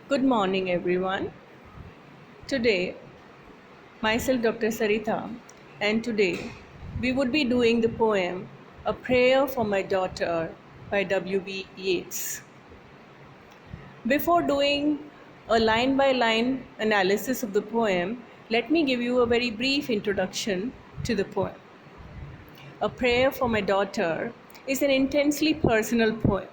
Good morning, everyone. Today, myself, Dr. Sarita, and today we would be doing the poem A Prayer for My Daughter by W.B. Yeats. Before doing a line by line analysis of the poem, let me give you a very brief introduction to the poem. A Prayer for My Daughter is an intensely personal poem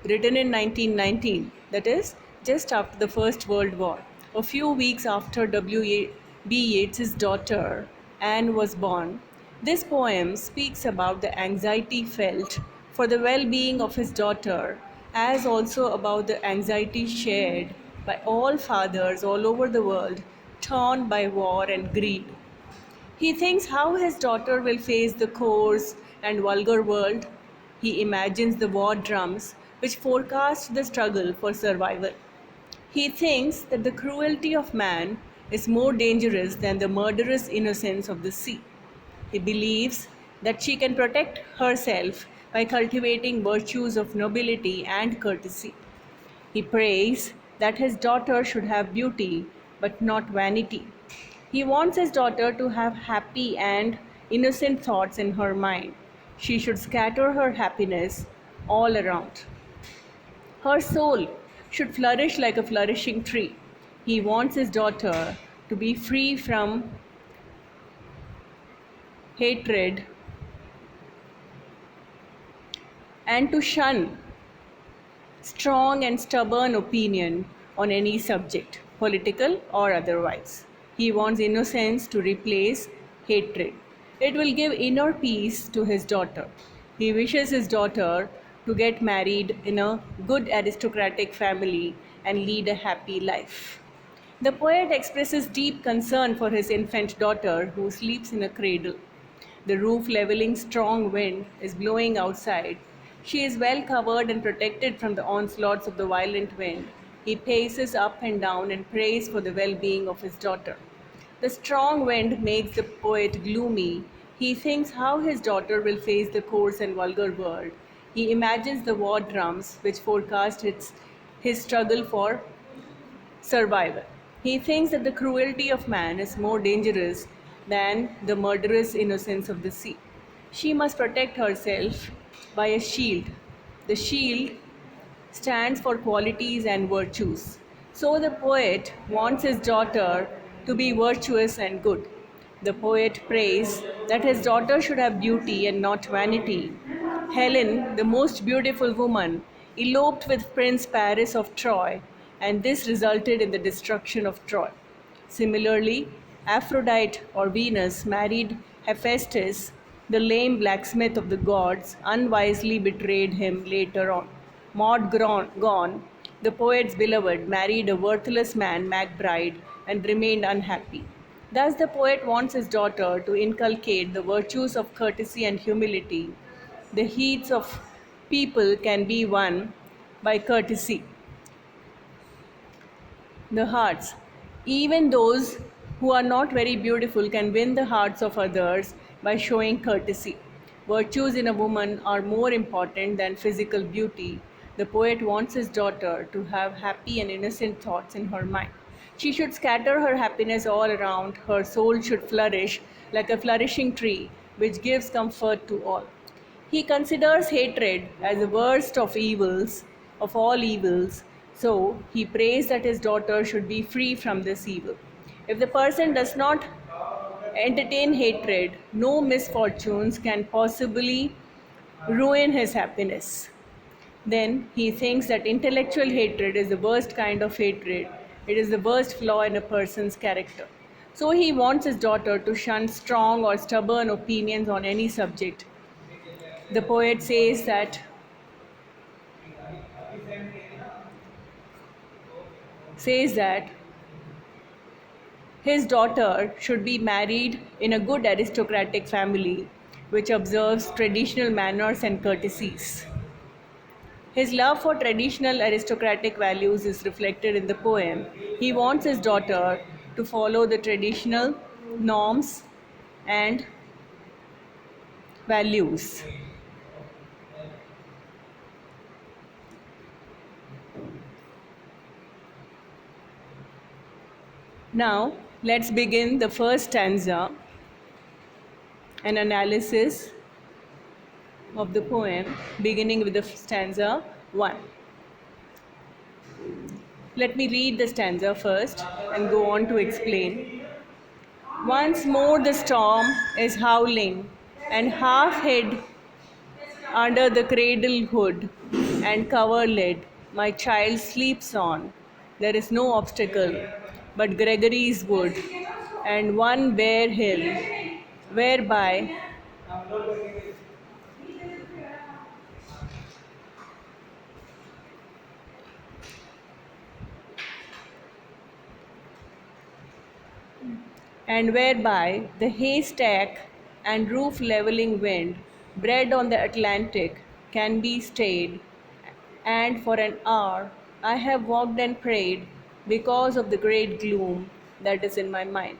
written in 1919, that is, just after the First World War. A few weeks after W.B. Yeats's daughter Anne was born, this poem speaks about the anxiety felt for the well being of his daughter, as also about the anxiety shared by all fathers all over the world torn by war and greed. He thinks how his daughter will face the coarse and vulgar world. He imagines the war drums which forecast the struggle for survival. He thinks that the cruelty of man is more dangerous than the murderous innocence of the sea. He believes that she can protect herself by cultivating virtues of nobility and courtesy. He prays that his daughter should have beauty but not vanity. He wants his daughter to have happy and innocent thoughts in her mind. She should scatter her happiness all around. Her soul should flourish like a flourishing tree. He wants his daughter to be free from hatred and to shun strong and stubborn opinion on any subject, political or otherwise. He wants innocence to replace hatred. It will give inner peace to his daughter. He wishes his daughter to get married in a good aristocratic family and lead a happy life. The poet expresses deep concern for his infant daughter who sleeps in a cradle. The roof leveling strong wind is blowing outside. She is well covered and protected from the onslaughts of the violent wind. He paces up and down and prays for the well being of his daughter. The strong wind makes the poet gloomy. He thinks how his daughter will face the coarse and vulgar world. He imagines the war drums which forecast his struggle for survival. He thinks that the cruelty of man is more dangerous than the murderous innocence of the sea. She must protect herself by a shield. The shield stands for qualities and virtues. So the poet wants his daughter to be virtuous and good. The poet prays that his daughter should have beauty and not vanity. Helen, the most beautiful woman, eloped with Prince Paris of Troy, and this resulted in the destruction of Troy. Similarly, Aphrodite or Venus married Hephaestus, the lame blacksmith of the gods, unwisely betrayed him later on. Gone, the poet's beloved, married a worthless man, Macbride, and remained unhappy. Thus, the poet wants his daughter to inculcate the virtues of courtesy and humility. The heats of people can be won by courtesy. The hearts. Even those who are not very beautiful can win the hearts of others by showing courtesy. Virtues in a woman are more important than physical beauty. The poet wants his daughter to have happy and innocent thoughts in her mind. She should scatter her happiness all around. Her soul should flourish like a flourishing tree, which gives comfort to all. He considers hatred as the worst of all evils, so he prays that his daughter should be free from this evil. If the person does not entertain hatred, no misfortunes can possibly ruin his happiness. Then he thinks that intellectual hatred is the worst kind of hatred. It is the worst flaw in a person's character. So he wants his daughter to shun strong or stubborn opinions on any subject. The poet says that his daughter should be married in a good aristocratic family which observes traditional manners and courtesies. His love for traditional aristocratic values is reflected in the poem. He wants his daughter to follow the traditional norms and values. Now, let's begin the first stanza, an analysis of the poem, beginning with the stanza 1. Let me read the stanza first and go on to explain. Once more the storm is howling, and half hid under the cradle hood and coverlid my child sleeps on. There is no obstacle but Gregory's wood and one bare hill, whereby the haystack and roof leveling wind, bred on the Atlantic, can be stayed. And for an hour I have walked and prayed because of the great gloom that is in my mind.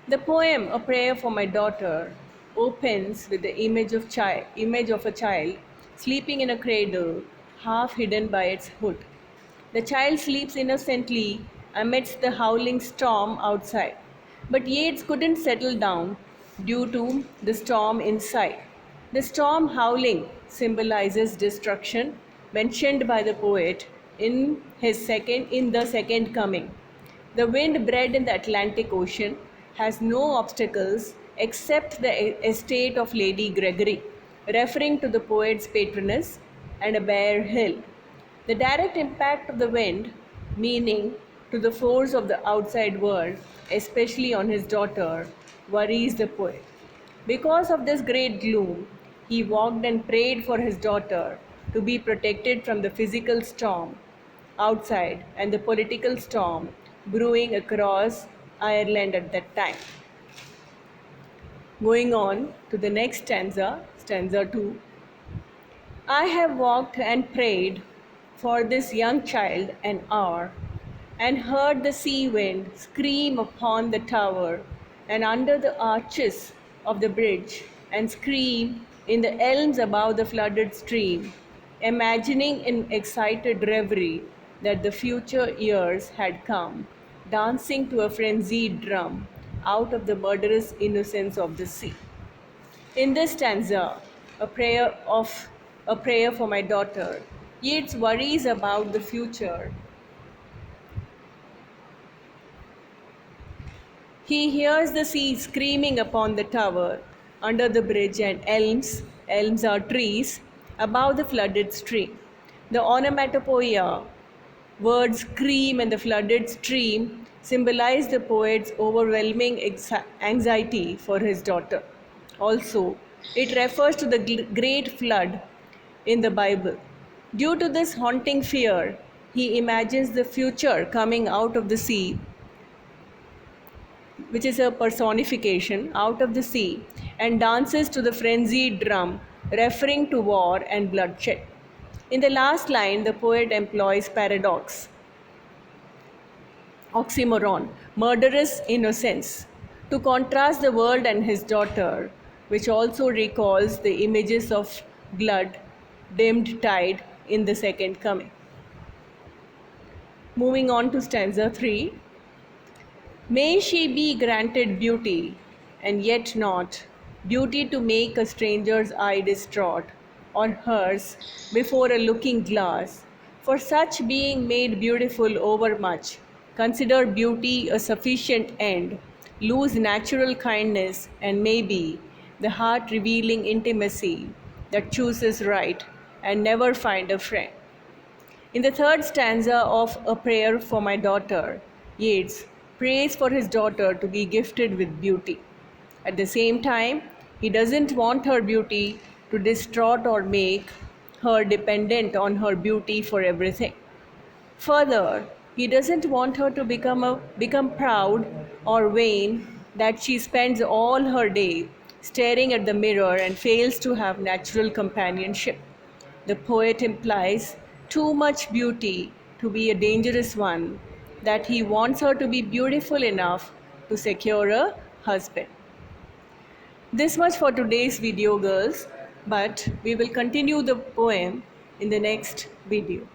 The poem, A Prayer for My Daughter, opens with the image of a child sleeping in a cradle, half hidden by its hood. The child sleeps innocently amidst the howling storm outside. But Yeats couldn't settle down due to the storm inside. The storm howling symbolizes destruction, mentioned by the poet in the second coming. The wind bred in the Atlantic Ocean has no obstacles except the estate of Lady Gregory, referring to the poet's patroness, and a bare hill. The direct impact of the wind, meaning to the force of the outside world, especially on his daughter, worries the poet. Because of this great gloom, he walked and prayed for his daughter to be protected from the physical storm outside and the political storm brewing across Ireland at that time. Going on to the next stanza, stanza 2. I have walked and prayed for this young child an hour, and heard the sea wind scream upon the tower and under the arches of the bridge, and scream in the elms above the flooded stream, imagining in excited reverie that the future years had come, dancing to a frenzied drum out of the murderous innocence of the sea. In this stanza, a prayer of a prayer for my daughter, Yeats worries about the future. He hears the sea screaming upon the tower, under the bridge, and elms are trees, above the flooded stream. The onomatopoeia, words scream and the flooded stream, symbolize the poet's overwhelming anxiety for his daughter. Also, it refers to the great flood in the Bible. Due to this haunting fear, he imagines the future coming out of the sea, which is a personification, out of the sea, and dances to the frenzied drum, referring to war and bloodshed. In the last line, the poet employs paradox, oxymoron, murderous innocence, to contrast the world and his daughter, which also recalls the images of blood, dimmed tide in the second coming. Moving on to stanza 3. May she be granted beauty, and yet not beauty to make a stranger's eye distraught, or hers before a looking glass. For such being made beautiful overmuch, consider beauty a sufficient end, lose natural kindness, and maybe the heart revealing intimacy that chooses right and never find a friend. In the third stanza of A Prayer for My Daughter, Yeats prays for his daughter to be gifted with beauty. At the same time, he doesn't want her beauty to distort or make her dependent on her beauty for everything. Further, he doesn't want her to become proud or vain, that she spends all her day staring at the mirror and fails to have natural companionship. The poet implies too much beauty to be a dangerous one, that he wants her to be beautiful enough to secure a husband. This much for today's video, girls, but we will continue the poem in the next video.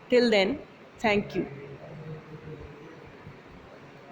Till then, thank you.